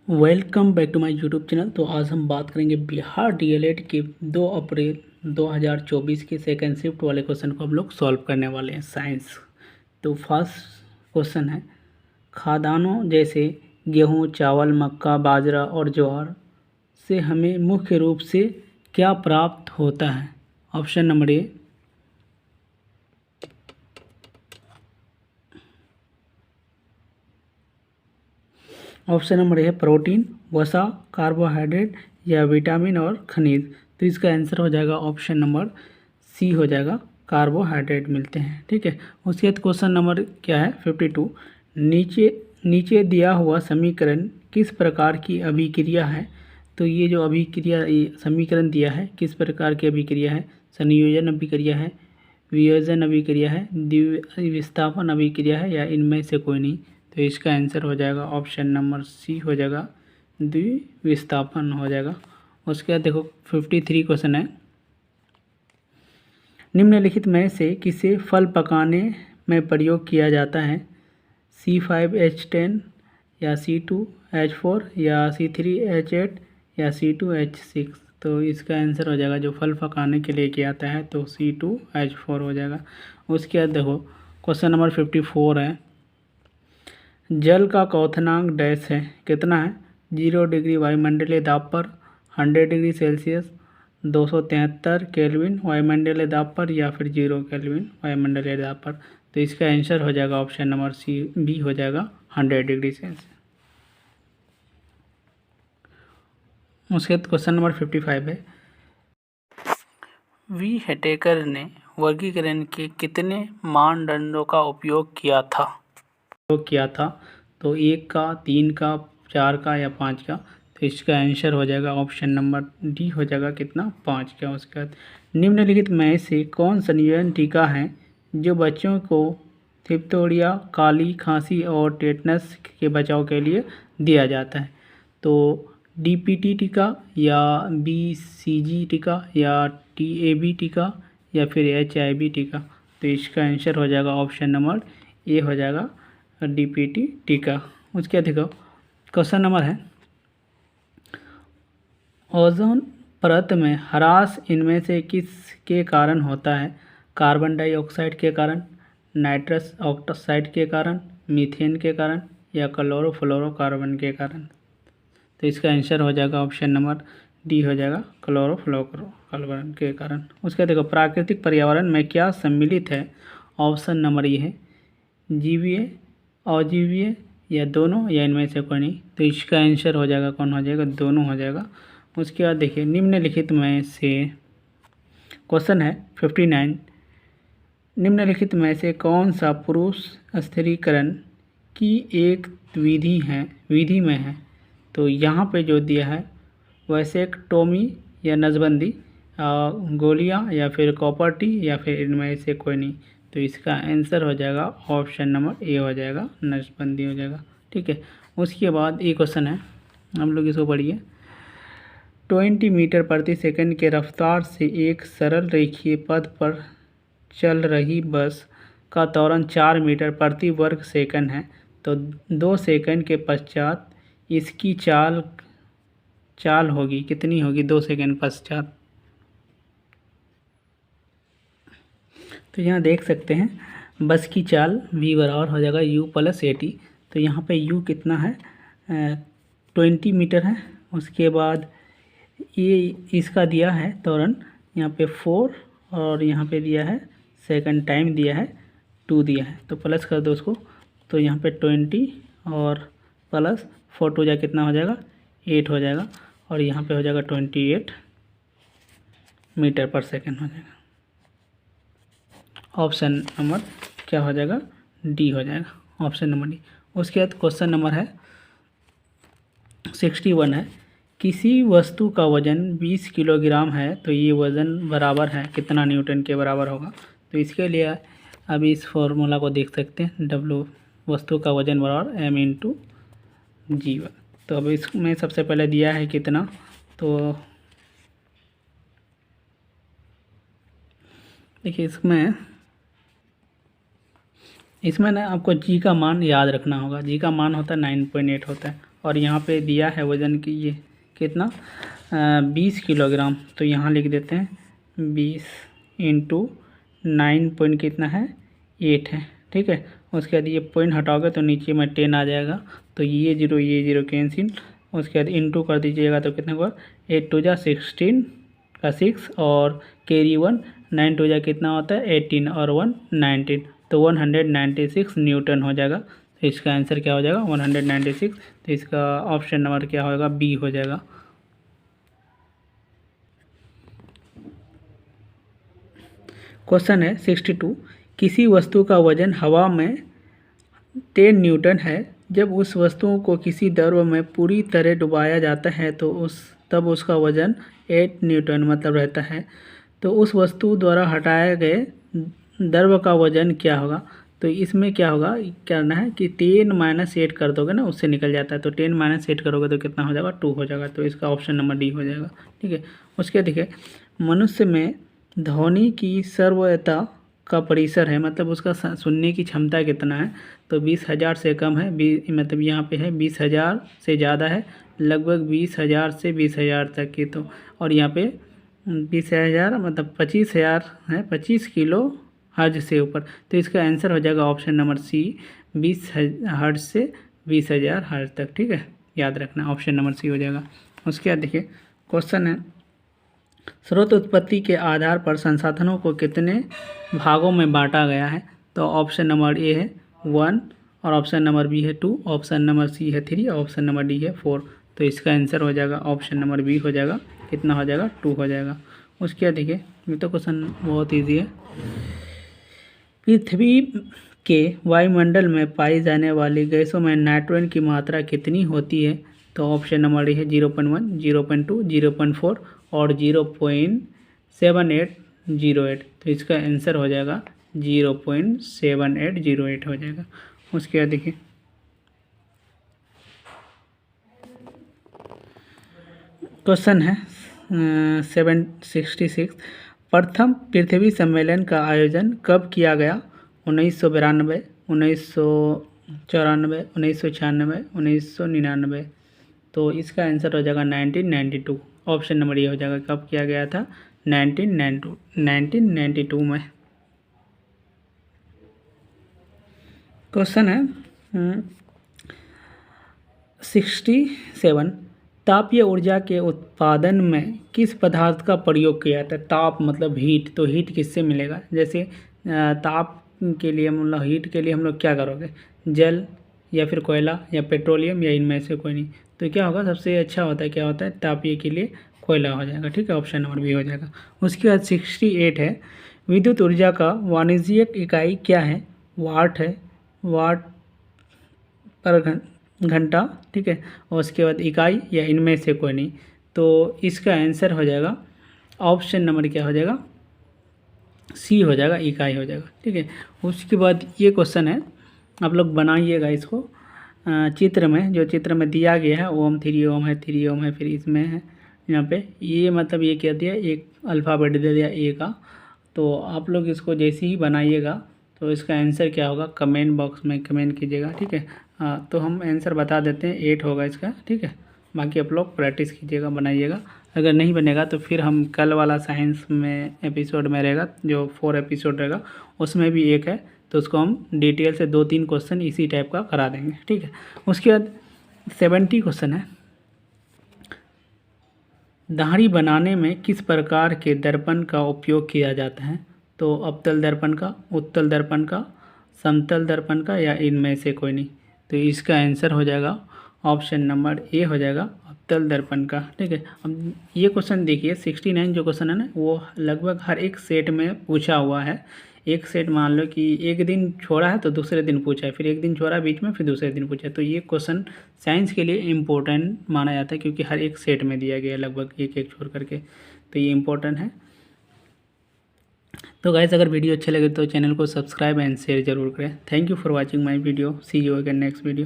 Welcome back to my YouTube channel. तो आज हम बात करेंगे बिहार डीएलएड के 2 अप्रैल 2024 के सेकेंड शिफ्ट वाले क्वेश्चन को हम लोग सॉल्व करने वाले हैं, साइंस। तो फर्स्ट क्वेश्चन है, खाद्यान्नों जैसे गेहूं, चावल, मक्का, बाजरा और ज्वार से हमें मुख्य रूप से क्या प्राप्त होता है? ऑप्शन नंबर ए प्रोटीन, वसा, कार्बोहाइड्रेट या विटामिन और खनिज। तो इसका आंसर हो जाएगा ऑप्शन नंबर सी हो जाएगा, कार्बोहाइड्रेट मिलते हैं। ठीक है, उसके बाद क्वेश्चन नंबर क्या है 52, नीचे दिया हुआ समीकरण किस प्रकार की अभिक्रिया है? तो ये जो अभिक्रिया समीकरण दिया है किस प्रकार की अभिक्रिया है? संयोजन अभिक्रिया है, वियोजन अभिक्रिया है, द्विविस्थापन अभिक्रिया है या इनमें से कोई नहीं? तो इसका आंसर हो जाएगा ऑप्शन नंबर सी हो जाएगा, द्विविस्थापन हो जाएगा। उसके बाद देखो 53 क्वेश्चन है, निम्नलिखित में से किसे फल पकाने में प्रयोग किया जाता है? C5H10 या C2H4 या C3H8 या C2H6? तो इसका आंसर हो जाएगा, जो फल पकाने के लिए किया जाता है तो C2H4 हो जाएगा। उसके बाद देखो क्वेश्चन नंबर 54 है, जल का क्वथनांक डैश है, कितना है? 0 डिग्री वायुमंडलीय दाब पर, 100 डिग्री सेल्सियस, 273 केल्विन वायुमंडलीय दाब पर या फिर 0 केल्विन वायुमंडलीय दाब पर? तो इसका आंसर हो जाएगा ऑप्शन नंबर सी बी हो जाएगा, 100 डिग्री सेल्सियस। उसके बाद क्वेश्चन नंबर 55 है, वी हेटेकर ने वर्गीकरण के कितने मानदंडों का उपयोग किया था? तो 1 का, 3 का, 4 का या 5 का? तो इसका आंसर हो जाएगा ऑप्शन नंबर डी हो जाएगा, कितना? 5 का। उसके बाद निम्नलिखित में से कौन संयोजन टीका है जो बच्चों को डिप्थीरिया, काली खांसी और टेटनस के बचाव के लिए दिया जाता है? तो डीपीटी टीका या बीसीजी टीका या टीएबी टीका या फिर एचआईवी टीका? तो इसका आंसर हो जाएगा ऑप्शन नंबर ए हो जाएगा, डीपीटी टीका। उसके देखो क्वेश्चन नंबर है, ओजोन परत में ह्रास इनमें से किसके कारण होता है? कार्बन डाइऑक्साइड के कारण, नाइट्रस ऑक्साइड के कारण, मीथेन के कारण या क्लोरोफ्लोरोकार्बन के कारण? तो इसका आंसर हो जाएगा ऑप्शन नंबर डी हो जाएगा, क्लोरोफ्लोरोकार्बन के कारण। उसके देखो प्राकृतिक पर्यावरण में क्या सम्मिलित है? ऑप्शन नंबर ये है, जीवीय, अजीवीय या दोनों या इनमें से कोई नहीं? तो इसका आंसर हो जाएगा, कौन हो जाएगा? दोनों हो जाएगा। उसके बाद देखिए निम्नलिखित में से क्वेश्चन है 59, निम्नलिखित में से कौन सा पुरुष स्थिरीकरण की एक विधि में है? तो यहाँ पे जो दिया है वैसेक्टोमी या नसबंदी, गोलियाँ या फिर कॉपर्टी या फिर इनमें से कोई नहीं? तो इसका आंसर हो जाएगा ऑप्शन नंबर ए हो जाएगा, नसबंदी हो जाएगा। ठीक है, उसके बाद एक क्वेश्चन है, हम लोग इसको पढ़िए, 20 मीटर प्रति सेकंड के रफ्तार से एक सरल रेखीय पथ पर चल रही बस का त्वरण 4 मीटर प्रति वर्ग सेकंड है, तो 2 सेकंड के पश्चात इसकी चाल होगी, कितनी होगी 2 सेकंड पश्चात? तो यहाँ देख सकते हैं बस की चाल v बराबर हो जाएगा u + at। तो यहाँ पे u कितना है? 20 मीटर है। उसके बाद ये इसका दिया है त्वरण यहाँ पे 4 और यहाँ पे दिया है सेकंड, टाइम दिया है 2 दिया है, तो प्लस कर दो उसको। तो यहाँ पे 20 और प्लस 4 2 जाए कितना हो जाएगा? 8 हो जाएगा, और यहाँ पे हो जाएगा 28 मीटर पर सेकंड हो जाएगा। ऑप्शन नंबर क्या हो जाएगा? डी हो जाएगा, ऑप्शन नंबर डी। उसके बाद क्वेश्चन नंबर है 61 है, किसी वस्तु का वजन 20 किलोग्राम है तो ये वज़न बराबर है कितना न्यूटन के बराबर होगा? तो इसके लिए अभी इस फॉर्मूला को देख सकते हैं, W वस्तु का वजन बराबर m/g1। तो अब इसमें सबसे पहले दिया है कितना, तो देखिए इसमें ना आपको g का मान याद रखना होगा। g का मान होता है 9.8 होता है, और यहाँ पे दिया है वज़न की ये कितना 20 किलोग्राम। तो यहाँ लिख देते हैं 20 इंटू 9 पॉइंट कितना है 8 है, ठीक है। उसके बाद ये पॉइंट हटाओगे तो नीचे में 10 आ जाएगा, तो ये जीरो कैंसिल। उसके बाद इंटू कर दीजिएगा तो कितना होगा 8 टू जा 16 का 6 और कैरी 1, 9 टू जा कितना होता है 18 और 1 19, तो 196 न्यूटन हो जाएगा। तो इसका आंसर क्या हो जाएगा 196। तो इसका ऑप्शन नंबर क्या होगा बी हो जाएगा। क्वेश्चन है 62, किसी वस्तु का वजन हवा में 10 न्यूटन है। जब उस वस्तु को किसी द्रव में पूरी तरह डुबाया जाता है तो तब उसका वजन 8 न्यूटन मतलब रहता है। तो उस वस्तु द्वारा हटाए गए द्रव का वजन क्या होगा। तो इसमें क्या होगा करना है कि 10 - 8 कर दोगे ना, उससे निकल जाता है। तो 10 - 8 करोगे तो कितना हो जाएगा 2 हो जाएगा। तो इसका ऑप्शन नंबर डी हो जाएगा, ठीक है। उसके देखिए मनुष्य में ध्वनि की सर्वयता का परिसर है, मतलब उसका सुनने की क्षमता कितना है। तो 20,000 से कम है, मतलब यहाँ पे है 20,000 से ज़्यादा है, लगभग 20,000 से 20,000 तक की। तो और यहाँ पे 20,000 मतलब 25,000 है, 25 किलो हर्ज से ऊपर। तो इसका आंसर हो जाएगा ऑप्शन नंबर सी 20 हर्ज से 20,000 हर्ज तक, ठीक है। याद रखना ऑप्शन नंबर सी हो जाएगा। उसके बाद देखिए क्वेश्चन है स्रोत उत्पत्ति के आधार पर संसाधनों को कितने भागों में बांटा गया है। तो ऑप्शन नंबर ए है 1 और ऑप्शन नंबर बी है 2, ऑप्शन नंबर सी है 3, ऑप्शन नंबर डी है 4। तो इसका आंसर हो जाएगा ऑप्शन नंबर बी हो जाएगा, कितना हो जाएगा 2 हो जाएगा। उसके बाद देखिए ये तो क्वेश्चन बहुत ईजी है। पृथ्वी के वायुमंडल में पाई जाने वाली गैसों में नाइट्रोजन की मात्रा कितनी होती है। तो ऑप्शन नंबर ए है 0.1, 0.2, 0.4 और 0.7808। तो इसका आंसर हो जाएगा 0.7808 हो जाएगा। उसके बाद देखिए क्वेश्चन है 766, प्रथम पृथ्वी सम्मेलन का आयोजन कब किया गया। 1992, 1994, 1996, 1999। तो इसका आंसर हो जाएगा 1992। ऑप्शन नंबर ये हो जाएगा, कब किया गया था 1992 में। क्वेश्चन है 67, तापीय ऊर्जा के उत्पादन में किस पदार्थ का प्रयोग किया जाता है। ताप मतलब हीट, तो हीट किससे मिलेगा। जैसे ताप के लिए मतलब हीट के लिए हम लोग क्या करोगे, जल या फिर कोयला या पेट्रोलियम या इनमें से कोई नहीं। तो क्या होगा सबसे अच्छा होता है क्या होता है तापीय के लिए कोयला हो जाएगा, ठीक है। ऑप्शन नंबर बी हो जाएगा। उसके बाद 68 है, विद्युत ऊर्जा का वाणिज्यिक इकाई क्या है। वाट है, वाट पर घंटा, ठीक है। और उसके बाद इकाई या इनमें से कोई नहीं। तो इसका आंसर हो जाएगा ऑप्शन नंबर क्या हो जाएगा सी हो जाएगा, इकाई हो जाएगा, ठीक है। उसके बाद ये क्वेश्चन है, आप लोग बनाइएगा इसको चित्र में, जो चित्र में दिया गया है ओम 3 ओम है, 3 ओम है, फिर इसमें है यहाँ पे ये मतलब ये क्या दिया एक अल्फ़ाबेट दे दिया ए का। तो आप लोग इसको जैसे ही बनाइएगा तो इसका आंसर क्या होगा कमेंट बॉक्स में कमेंट कीजिएगा, ठीक है। तो हम आंसर बता देते हैं 8 होगा इसका, ठीक है। बाकी आप लोग प्रैक्टिस कीजिएगा बनाइएगा। अगर नहीं बनेगा तो फिर हम कल वाला साइंस में एपिसोड में रहेगा जो 4 एपिसोड रहेगा उसमें भी एक है, तो उसको हम डिटेल से 2-3 क्वेश्चन इसी टाइप का करा देंगे, ठीक है। उसके बाद 70 क्वेश्चन है, दाढ़ी बनाने में किस प्रकार के दर्पण का उपयोग किया जाता है। तो अवतल दर्पण का, उत्तल दर्पण का, समतल दर्पण का या इनमें से कोई नहीं। तो इसका आंसर हो जाएगा ऑप्शन नंबर ए हो जाएगा अवतल दर्पण का, ठीक है। अब ये क्वेश्चन देखिए 69 जो क्वेश्चन है ना वो लगभग हर एक सेट में पूछा हुआ है। एक सेट मान लो कि एक दिन छोड़ा है तो दूसरे दिन पूछा है, फिर एक दिन छोड़ा बीच में, फिर दूसरे दिन पूछा है। तो ये क्वेश्चन साइंस के लिए इम्पोर्टेंट माना जाता है क्योंकि हर एक सेट में दिया गया है लगभग एक एक छोड़ करके, तो ये इम्पोर्टेंट है। तो गाइस अगर वीडियो अच्छे लगे तो चैनल को सब्सक्राइब एंड शेयर जरूर करें। Thank you for watching my video, see you again next video.